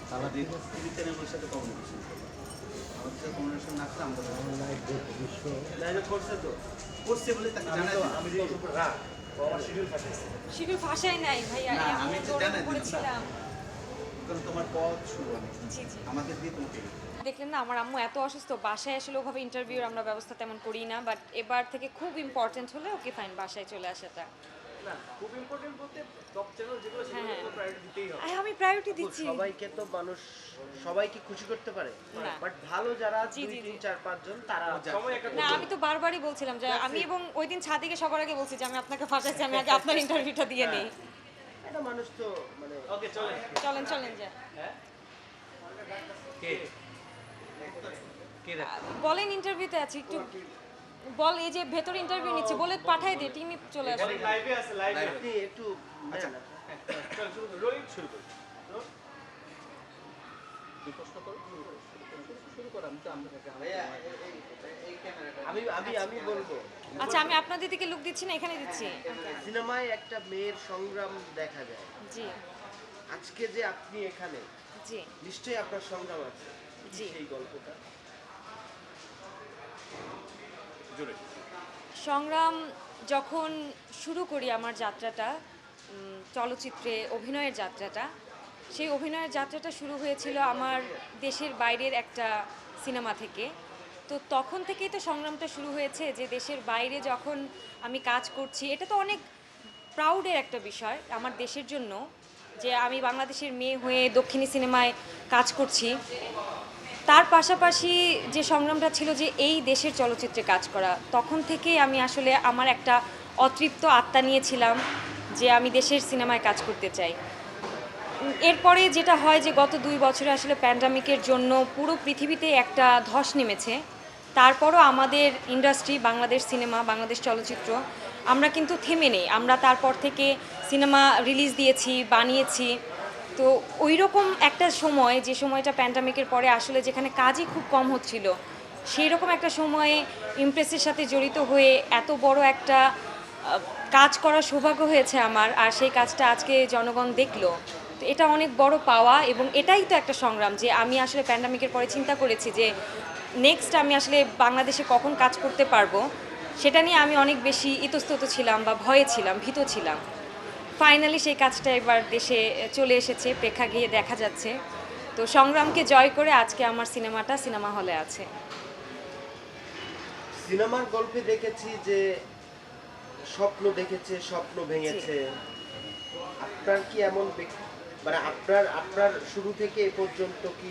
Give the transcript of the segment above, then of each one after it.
TV চ্যানেলের সাথে communication আমাদের সাথে কমিউনিকেশন না করে আমরা লাইভ করছে তো করছে বলে তাকে জানাই আমি শিডিউল ভাষায় নাই ভাইয়া না, আমি তো জানাই দিলাম। করেছিলাম। কারণ তোমার পথ শুরু অনেক জি জি আমাদের দিয়ে তোমাকে দেখলেন না আমার আম্মু এত অসুস্থ বাসায় আসলে ওভাবে ইন্টারভিউর আমরা ব্যবস্থা তেমন করি না বাট এবার থেকে খুব ইম্পর্টেন্ট হলে ওকে ফাইন বাসায় চলে আসাটা না খুব ইম্পর্টেন্ট বলতে টপ চ্যানেল যেগুলো হ্যাঁ, সেগুলো প্রায়োরিটি দিতেই হবে। আমি প্রায়োরিটি দিচ্ছি সবাইকে তো মানুষ সবাইকে খুশি করতে পারে না। বাট ভালো যারা জি, 2 জি, 3 জি। 4 5 জন তারা সময় একটা না আমি তো বারবারই বলছিলাম যে আমি এবং ওই দিন ছাদিকে সবার আগে বলছি যে আমি আপনাকে ফাঁসাইছি আমি আগে আপনার ইন্টারভিউটা দিয়ে নেই এটা মানুষ তো মানে ওকে চলে চলেন চলেন যা কে কে বলেন ইন্টারভিউতে আছি একটু বল এই যে ভেতরে ইন্টারভিউ নিচ্ছে বলে পাঠাই দে টিমই চলে আসবে লাইভে আছে লাইভে আপনি একটু আচ্ছা। চল শুরু কর রোহিত শুরু কর তুই প্রশ্ন করো শুরু করো আমি তো আমরা এই ক্যামেরাটা আমি আমি আমি বলবো আচ্ছা আমি আপনাদের দিকে লুক দিচ্ছি না এখানে দিচ্ছি সিনেমায় একটা মেয়ের সংগ্রাম দেখা যায় জি আজকে যে আপনি এখানে জি নিশ্চয়ই আপনার সংগ্রাম আছে জি সেই গল্পটা জোরে সংগ্রাম যখন শুরু করি আমার যাত্রাটা চলচ্চিত্রে অভিনয়ের যাত্রাটা সেই অভিনয়ের যাত্রাটা শুরু হয়েছিল আমার দেশের বাইরের একটা সিনেমা থেকে তো তখন থেকেই তো সংগ্রামটা শুরু হয়েছে যে দেশের বাইরে যখন আমি কাজ করছি এটা তো অনেক প্রাউডের একটা বিষয় আমার দেশের জন্য যে আমি বাংলাদেশের মেয়ে হয়ে দক্ষিণী সিনেমায় কাজ করছি তার পাশাপাশি যে সংগ্রামটা ছিল যে এই দেশের চলচ্চিত্রে কাজ করা তখন থেকেই আমি আসলে আমার একটা অতৃপ্ত আত্মা নিয়েছিলাম যে আমি দেশের সিনেমায় কাজ করতে চাই এরপরে যেটা হয় যে গত 2 বছরে আসলে প্যান্ডামিকের জন্য পুরো পৃথিবীতে একটা ধস নেমেছে তারপরও আমাদের ইন্ডাস্ট্রি বাংলাদেশ সিনেমা বাংলাদেশ চলচ্চিত্র আমরা কিন্তু থেমে নেই আমরা তারপর থেকে সিনেমা রিলিজ দিয়েছি বানিয়েছি তো ওই রকম একটা সময় যে সময়টা প্যান্ডামিকের পরে আসলে যেখানে কাজই খুব কম হচ্ছিল সেই রকম একটা সময়ে ইমপ্রেসের সাথে জড়িত হয়ে এত বড় একটা কাজ করার সৌভাগ্য হয়েছে আমার আর সেই কাজটা আজকে জনগণ দেখলো তো এটা অনেক বড় পাওয়া এবং এটাই তো একটা সংগ্রাম যে আমি আসলে প্যান্ডামিকের পরে চিন্তা করেছি যে নেক্সট আমি আসলে বাংলাদেশে কখন কাজ করতে পারবো সেটা নিয়ে আমি অনেক বেশি ইতস্তত ছিলাম বা ভয়ে ছিলাম ভীত ছিলাম ফাইনালি সেই কাজটা এবার দেশে চলে এসেছে প্রেক্ষাগৃহে দেখা যাচ্ছে তো সংগ্রামকে জয় করে আজকে আমার সিনেমাটা সিনেমা হলে আছে সিনেমার গল্পে দেখেছি যে স্বপ্ন দেখেছে স্বপ্ন ভেঙেছে আপনার কি এমন মানে আপনার আপনার শুরু থেকে এ পর্যন্ত কি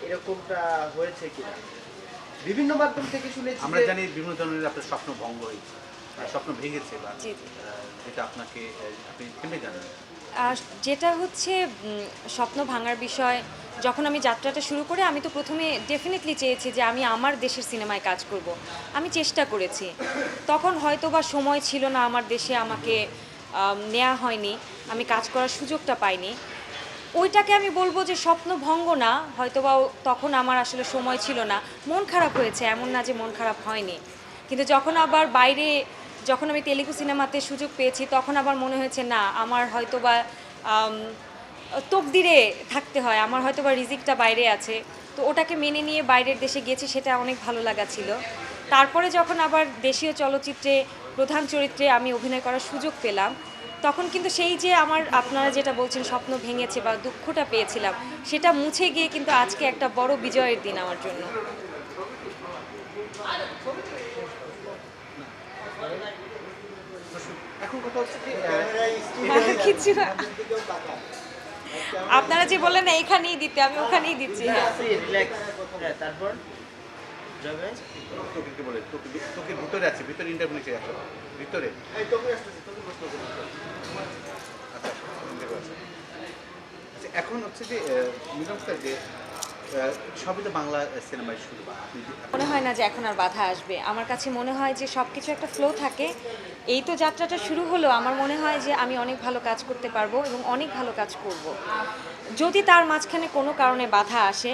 এরকমটা হয়েছে কিনা বিভিন্ন মাধ্যম থেকে শুনেছি আমরা যে জানি বিভিন্ন ধরনের আপনার স্বপ্ন ভঙ্গ হয়েছে স্বপ্ন ভেঙেছে বা জি জি যেটা আপনাকে আপনি কেমনে জানেন আর যেটা হচ্ছে স্বপ্ন ভাঙার বিষয় যখন আমি যাত্রাটা শুরু করে আমি তো প্রথমে ডেফিনেটলি চেয়েছি যে আমি আমার দেশের সিনেমায় কাজ করব আমি চেষ্টা করেছি তখন হয়তো বা সময় ছিল না আমার দেশে আমাকে নেওয়া হয়নি আমি কাজ করার সুযোগটা পাইনি ওইটাকে আমি বলবো যে স্বপ্ন ভঙ্গ না হয়তো বা তখন আমার আসলে সময় ছিল না মন খারাপ হয়েছে এমন না যে মন খারাপ হয়নি কিন্তু যখন আবার বাইরে যখন আমি তেলেগু সিনেমাতে সুযোগ পেয়েছি তখন আবার মনে হয়েছে না আমার হয়তো বা তকদিরে থাকতে হয় আমার হয়তো বা রিজিকটা বাইরে আছে তো ওটাকে মেনে নিয়ে বাইরের দেশে গিয়েছি সেটা অনেক ভালো লাগা ছিল তারপরে যখন আবার দেশীয় চলচ্চিত্রে প্রধান চরিত্রে আমি অভিনয় করার সুযোগ পেলাম তখন কিন্তু সেই যে আমার আপনারা যেটা বলছেন স্বপ্ন ভেঙেছে বা দুঃখটা পেয়েছিলাম সেটা মুছে গিয়ে কিন্তু আজকে একটা বড় বিজয়ের দিন আমার জন্য এখন কথা হচ্ছে কি কিছু না। আপনারা যে বললেন না এখানেই দিতে আমি ওখানেই দিচ্ছি হ্যাঁ রিল্যাক্স তারপর যাবে তোকে বলে তোকে ভিতরে আছে ভিতরে ইন্টারভিউ নিচে আছে ভিতরে আচ্ছা interview আছে। আচ্ছা এখন হচ্ছে যে মিলন স্যার যে সবই তো বাংলা সিনেমায় শুরু বা আপনি মনে হয় না যে এখন আর বাধা আসবে আমার কাছে মনে হয় যে সব কিছু একটা ফ্লো থাকে এই তো যাত্রাটা শুরু হলো আমার মনে হয় যে আমি অনেক ভালো কাজ করতে পারবো এবং অনেক ভালো কাজ করব। যদি তার মাঝখানে কোনো কারণে বাধা আসে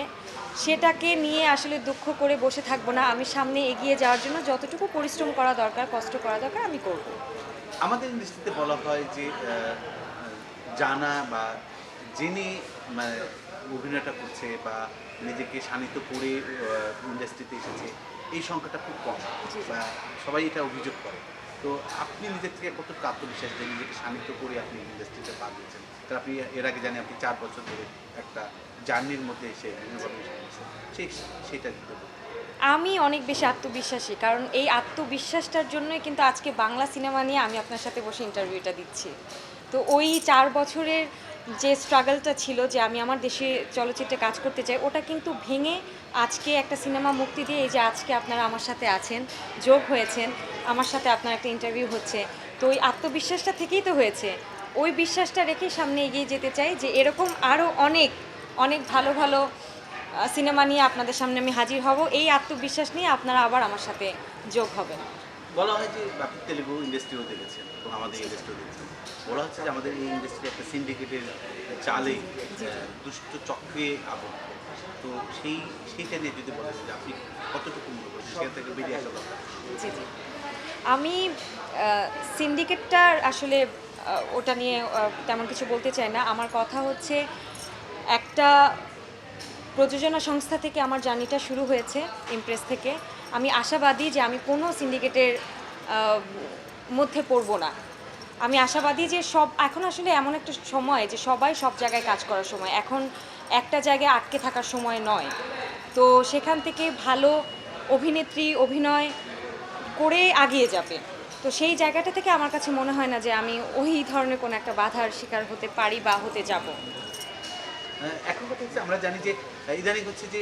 সেটাকে নিয়ে আসলে দুঃখ করে বসে থাকবো না আমি সামনে এগিয়ে যাওয়ার জন্য যতটুকু পরিশ্রম করা দরকার কষ্ট করা দরকার আমি করব। আমাদের ইন্ডাস্ট্রিতে বলা হয় যে জানা বা যিনি মানে অভিনয়টা করছে বা নিজেকে শানিত করে ইন্ডাস্ট্রিতে এসেছে, এই সংখ্যাটা খুব কম, জি। বা সবাই এটা অভিযোগ করে। তো আপনি নিজের থেকে কতটুকু আত্মবিশ্বাস যে নিজেকে শানিত করে আপনি ইন্ডাস্ট্রিতে পা দিয়েছেন? কারণ আপনি এর আগে জানি আপনি 4 বছর ধরে একটা জার্নির মধ্যে এসে বিভিন্নভাবে এসেছেন, সেটা দিতে বলুন। আমি অনেক বেশি আত্মবিশ্বাসী, কারণ এই আত্মবিশ্বাসটার জন্যই কিন্তু আজকে বাংলা সিনেমা নিয়ে আমি আপনার সাথে বসে ইন্টারভিউটা দিচ্ছি। তো ওই 4 বছরের যে স্ট্রাগলটা ছিল যে আমি আমার দেশে চলচ্চিত্রে কাজ করতে চাই, ওটা কিন্তু ভেঙে আজকে একটা সিনেমা মুক্তি দিয়ে এই যে আজকে আপনারা আমার সাথে আছেন, যোগ হয়েছেন, আমার সাথে আপনার একটা ইন্টারভিউ হচ্ছে। তো ওই আত্মবিশ্বাসটা থেকেই তো হয়েছে। ওই বিশ্বাসটা রেখেই সামনে এগিয়ে যেতে চাই, যে এরকম আরও অনেক অনেক ভালো ভালো সিনেমা নিয়ে আপনাদের সামনে আমি হাজির হব। এই আত্মবিশ্বাস নিয়ে আপনারা আবার আমার সাথে যোগ হবেন। বলা হয় যে আপনি তেলেগু ইন্ডাস্ট্রিও দেখেছেন এবং আমাদের ইন্ডাস্ট্রিও দেখেছেন, বলা হচ্ছে যে আমাদের এই ইন্ডাস্ট্রি একটা সিন্ডিকেটের চালে দুষ্ট চক্রে আবদ্ধ। তো সেইটা নিয়ে যদি বলেন যে আপনি কতটুকু মনে করেন সেখান থেকে বেরিয়ে আসা দরকার? জি জি, আমি সিন্ডিকেটটার আসলে ওটা নিয়ে তেমন কিছু বলতে চাই না। আমার কথা হচ্ছে, একটা প্রযোজনা সংস্থা থেকে আমার জার্নিটা শুরু হয়েছে, ইমপ্রেস থেকে। আমি আশাবাদী যে আমি কোনো সিন্ডিকেটের মধ্যে পড়বো না। আমি আশাবাদী যে এখন আসলে এমন একটা সময় যে সবাই সব জায়গায় কাজ করার সময়, এখন একটা জায়গায় আটকে থাকার সময় নয়। তো সেখান থেকে ভালো অভিনেত্রী অভিনয় করে আগিয়ে যাবে। তো সেই জায়গাটা থেকে আমার কাছে মনে হয় না যে আমি ওই ধরনের কোনো একটা বাধার শিকার হতে পারি বা হতে যাব। এখন কথা হচ্ছে আমরা জানি যে ইদানিং হচ্ছে যে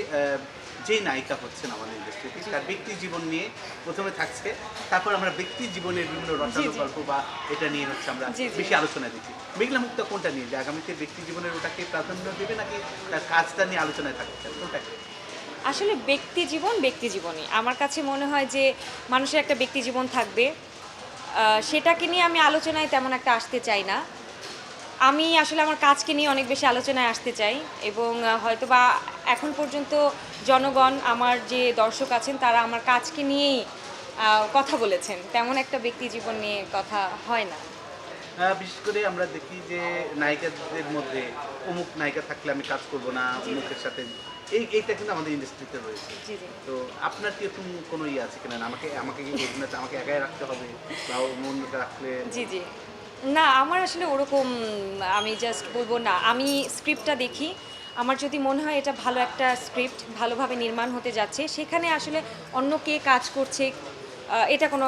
যেই নায়িকা হচ্ছেন আমাদের ইন্ডাস্ট্রিতে তার ব্যক্তি জীবন নিয়ে প্রথমে থাকছে, তারপর আমরা ব্যক্তি জীবনের বিভিন্ন রসালো গল্প বা এটা নিয়ে হচ্ছে আমরা জি, জি। বেশি আলোচনা দিচ্ছি। মেঘলা মুক্তা কোনটা নিয়ে, যে আগামীতে ব্যক্তি জীবনের ওটাকে প্রাধান্য দেবে নাকি তার কাজটা নিয়ে আলোচনায় থাকতে চান, কোনটা? আসলে ব্যক্তি জীবনই আমার কাছে মনে হয় যে মানুষের একটা ব্যক্তি জীবন থাকবে, সেটাকে নিয়ে আমি আলোচনায় তেমন একটা আসতে চাই না। আমি আসলে আমার কাজকে নিয়ে অনেক বেশি আলোচনায় আসতে চাই, এবং হয়তোবা এখন পর্যন্ত জনগণ, আমার যে দর্শক আছেন, তারা আমার কাজকে নিয়েই কথা বলেছেন, তেমন একটা ব্যক্তি জীবন নিয়ে কথা হয় না। বিশেষ করে আমরা দেখি যে নায়িকাদের মধ্যে অমুক নায়িকা থাকলে আমি কাজ করব না, অমুকের সাথে এইটা কিন্তু আমাদের ইন্ডাস্ট্রিতে রয়েছে। জি জি। তো আপনার কি এরকম কোনো ইয়ে আছে কিনা, আমাকে কি অভিনেতা আমাকে একাই রাখতে হবে বা অন্যকে রাখলে? জি জি, না আমার আসলে ওরকম, আমি জাস্ট বলবো না, আমি স্ক্রিপ্টটা দেখি, আমার যদি মনে হয় এটা ভালো একটা স্ক্রিপ্ট, ভালোভাবে নির্মাণ হতে যাচ্ছে, সেখানে আসলে অন্য কে কাজ করছে এটা কোনো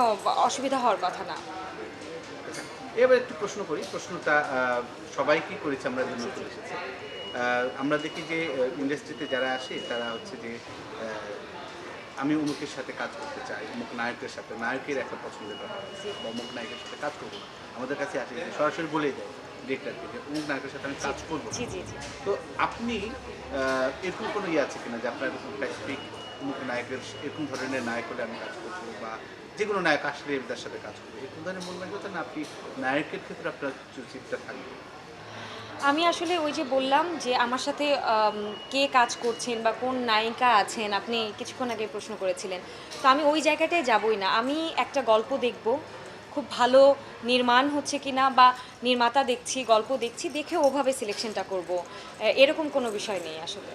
অসুবিধা হওয়ার কথা না। আচ্ছা, এবার একটু প্রশ্ন করি, প্রশ্নটা সবাইকেই করেছে, আমরা জন্য চলে এসেছে। আমরা দেখি যে ইন্ডাস্ট্রিতে যারা আসে তারা হচ্ছে যে আমি অমুকের সাথে কাজ করতে চাই, অমুক নায়কের সাথে, নায়কের একটা পছন্দের ব্যাপার আছে, বা অমুক নায়কের সাথে কাজ করবো না, আমাদের কাছে আসে সরাসরি বলেই দেয় ডিরেক্টরকে যে অমুক নায়কের সাথে আমি কাজ করবো না। জি জি জি। তো আপনি এরকম কোনো ইয়ে আছে কিনা যে আপনার এরকম স্পেসিফিক অমুক নায়কের এরকম ধরনের নায়ক হলে আমি কাজ করবো, বা যে কোনো নায়ক আসলে তার সাথে কাজ করবো, এরকম ধরনের মন মানসিকতা না? আপনি নায়কের ক্ষেত্রে আপনার চিন্তা থাকবে? আমি আসলে ওই যে বললাম যে আমার সাথে কে কাজ করছেন বা কোন নায়িকা আছেন, আপনি কিছুক্ষণ আগে প্রশ্ন করেছিলেন। তো আমি ওই জায়গাটায় যাবই না। আমি একটা গল্প দেখব, খুব ভালো নির্মাণ হচ্ছে কিনা, বা নির্মাতা দেখছি, গল্প দেখছি, দেখে ওভাবে সিলেকশনটা করব। এরকম কোনো বিষয় নেই আসলে।